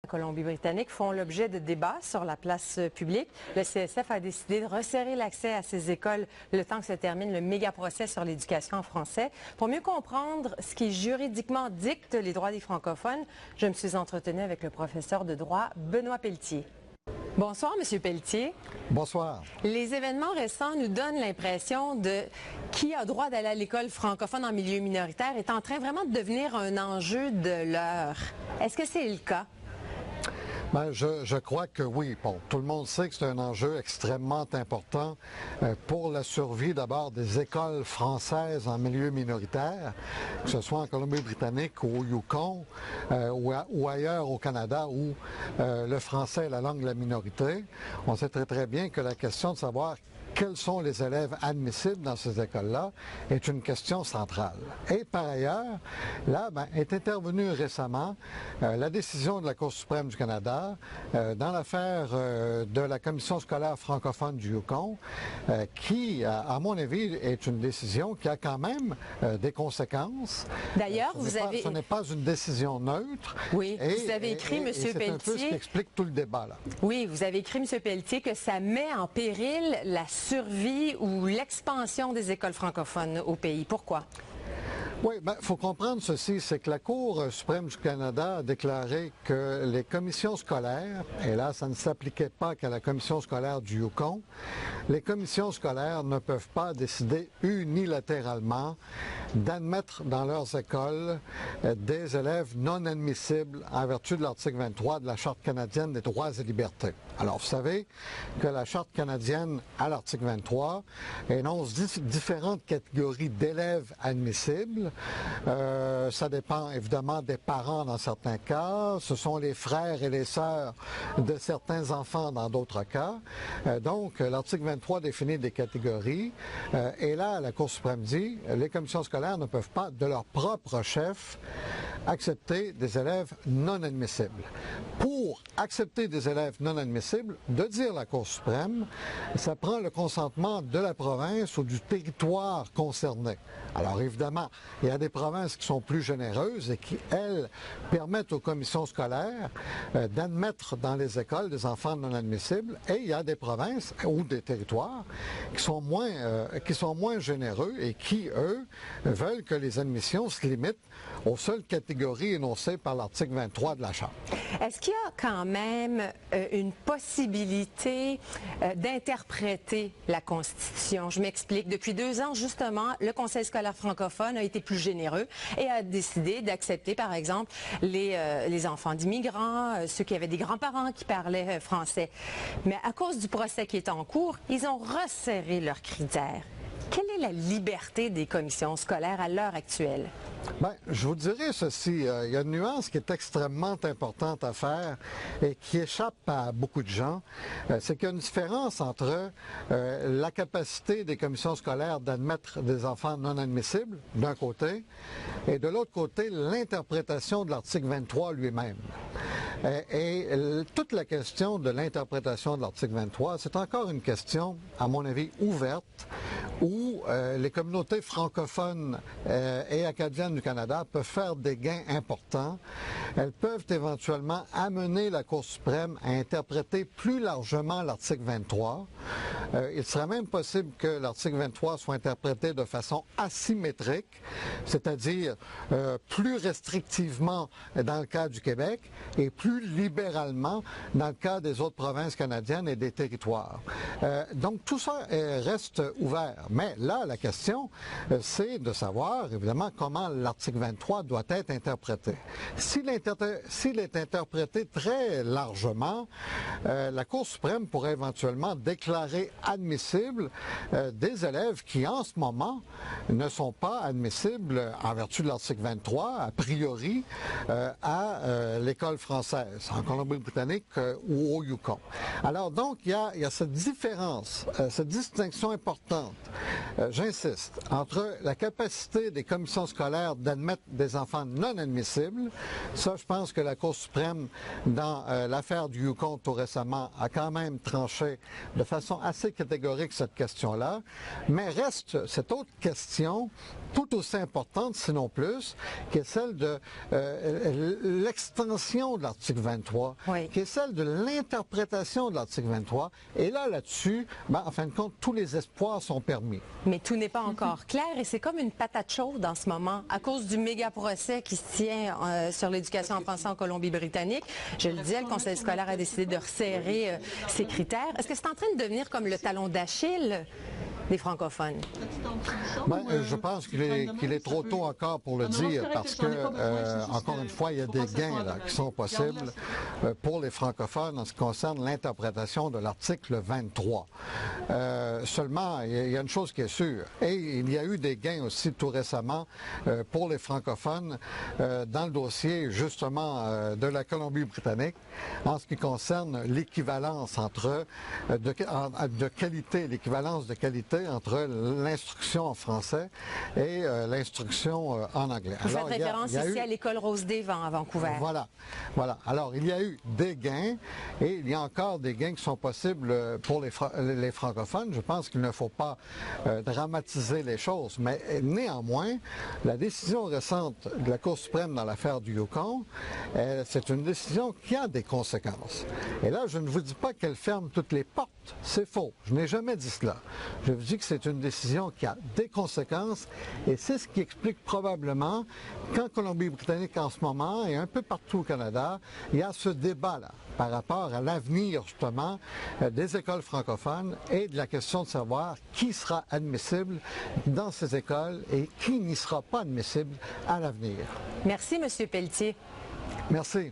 Colombie-Britannique font l'objet de débats sur la place publique. Le CSF a décidé de resserrer l'accès à ces écoles le temps que se termine le méga-procès sur l'éducation en français. Pour mieux comprendre ce qui juridiquement dicte les droits des francophones, je me suis entretenue avec le professeur de droit Benoît Pelletier. Bonsoir, Monsieur Pelletier. Bonsoir. Les événements récents nous donnent l'impression de qui a droit d'aller à l'école francophone en milieu minoritaire est en train vraiment de devenir un enjeu de l'heure. Est-ce que c'est le cas? Bien, je crois que oui. Bon, tout le monde sait que c'est un enjeu extrêmement important pour la survie d'abord des écoles françaises en milieu minoritaire, que ce soit en Colombie-Britannique ou au Yukon ou ailleurs au Canada où le français est la langue de la minorité. On sait très très bien que la question de savoir quels sont les élèves admissibles dans ces écoles-là est une question centrale. Et par ailleurs, là, est intervenue récemment la décision de la Cour suprême du Canada dans l'affaire de la Commission scolaire francophone du Yukon, qui, à mon avis, est une décision qui a quand même des conséquences. D'ailleurs, ce n'est pas une décision neutre. Oui, vous avez écrit, M. Pelletier... C'est un peu ce qui explique tout le débat, là. Oui, vous avez écrit, M. Pelletier, que ça met en péril la survie ou l'expansion des écoles francophones au pays. Pourquoi? Oui, il faut comprendre ceci, c'est que la Cour suprême du Canada a déclaré que les commissions scolaires, et là, ça ne s'appliquait pas qu'à la commission scolaire du Yukon, les commissions scolaires ne peuvent pas décider unilatéralement d'admettre dans leurs écoles des élèves non admissibles en vertu de l'article 23 de la Charte canadienne des droits et libertés. Alors, vous savez que la Charte canadienne, à l'article 23, énonce différentes catégories d'élèves admissibles. Ça dépend évidemment des parents dans certains cas. Ce sont les frères et les sœurs de certains enfants dans d'autres cas. Donc, l'article 23 définit des catégories. Et là, la Cour suprême dit les commissions scolaires ne peuvent pas, de leur propre chef, accepter des élèves non admissibles. Pour accepter des élèves non admissibles, de dire la Cour suprême, ça prend le consentement de la province ou du territoire concerné. Alors évidemment, il y a des provinces qui sont plus généreuses et qui, elles, permettent aux commissions scolaires d'admettre dans les écoles des enfants non admissibles, et il y a des provinces ou des territoires qui sont moins généreux et qui, eux, veulent que les admissions se limitent aux seules catégories énoncées par l'article 23 de la Charte. Est-ce qu'il y a quand même une possibilité d'interpréter la Constitution? Je m'explique. Depuis 2 ans, justement, le Conseil scolaire francophone a été plus généreux et a décidé d'accepter, par exemple, les enfants d'immigrants, ceux qui avaient des grands-parents qui parlaient français. Mais à cause du procès qui est en cours, ils ont resserré leurs critères. Quelle est la liberté des commissions scolaires à l'heure actuelle? Bien, je vous dirais ceci, il y a une nuance qui est extrêmement importante à faire et qui échappe à beaucoup de gens. C'est qu'il y a une différence entre la capacité des commissions scolaires d'admettre des enfants non admissibles, d'un côté, et de l'autre côté, l'interprétation de l'article 23 lui-même. Et toute la question de l'interprétation de l'article 23, c'est encore une question, à mon avis, ouverte, où les communautés francophones et acadiennes du Canada peuvent faire des gains importants. Elles peuvent éventuellement amener la Cour suprême à interpréter plus largement l'article 23. Il serait même possible que l'article 23 soit interprété de façon asymétrique, c'est-à-dire plus restrictivement dans le cas du Québec et plus libéralement dans le cas des autres provinces canadiennes et des territoires. Donc tout ça reste ouvert. Mais là, la question, c'est de savoir, évidemment, comment l'article 23 doit être interprété. S'il est interprété très largement, la Cour suprême pourrait éventuellement déclarer admissibles des élèves qui, en ce moment, ne sont pas admissibles en vertu de l'article 23, a priori, à l'école française, en Colombie-Britannique ou au Yukon. Alors donc, il y a cette différence, cette distinction importante, j'insiste, entre la capacité des commissions scolaires d'admettre des enfants non admissibles. Ça, je pense que la Cour suprême, dans l'affaire du Yukon tout récemment, a quand même tranché de façon assez catégorique cette question-là. Mais reste cette autre question tout aussi importante, sinon plus, qui est celle de l'extension de l'article 23, oui. qui est celle de l'interprétation de l'article 23. Et là-dessus, en fin de compte, tous les espoirs sont permis. Mais tout n'est pas encore clair et c'est comme une patate chaude en ce moment à cause du méga procès qui se tient sur l'éducation en français en Colombie-Britannique. Je le disais, le Conseil scolaire a décidé de resserrer ses critères. Est-ce que c'est en train de devenir comme le talon d'Achille des francophones? Je pense qu'il est trop tôt encore pour le dire parce que, encore une fois, il y a des gains là, qui sont possibles pour les francophones en ce qui concerne l'interprétation de l'article 23. Seulement, il y a une chose qui est sûre, et il y a eu des gains aussi tout récemment pour les francophones dans le dossier justement de la Colombie-Britannique en ce qui concerne l'équivalence de qualité, l'équivalence de qualité entre l'instruction en français et l'instruction en anglais. Vous faites référence ici à l'école Rose-des-Vents à Vancouver. Voilà. Alors, il y a eu des gains et il y a encore des gains qui sont possibles pour les francophones. Je pense qu'il ne faut pas dramatiser les choses, mais néanmoins, la décision récente de la Cour suprême dans l'affaire du Yukon, c'est une décision qui a des conséquences. Et là, je ne vous dis pas qu'elle ferme toutes les portes. C'est faux. Je n'ai jamais dit cela. Je vous dis que c'est une décision qui a des conséquences et c'est ce qui explique probablement qu'en Colombie-Britannique en ce moment et un peu partout au Canada, il y a ce débat-là par rapport à l'avenir justement des écoles francophones et de la question de savoir qui sera admissible dans ces écoles et qui n'y sera pas admissible à l'avenir. Merci, M. Pelletier. Merci.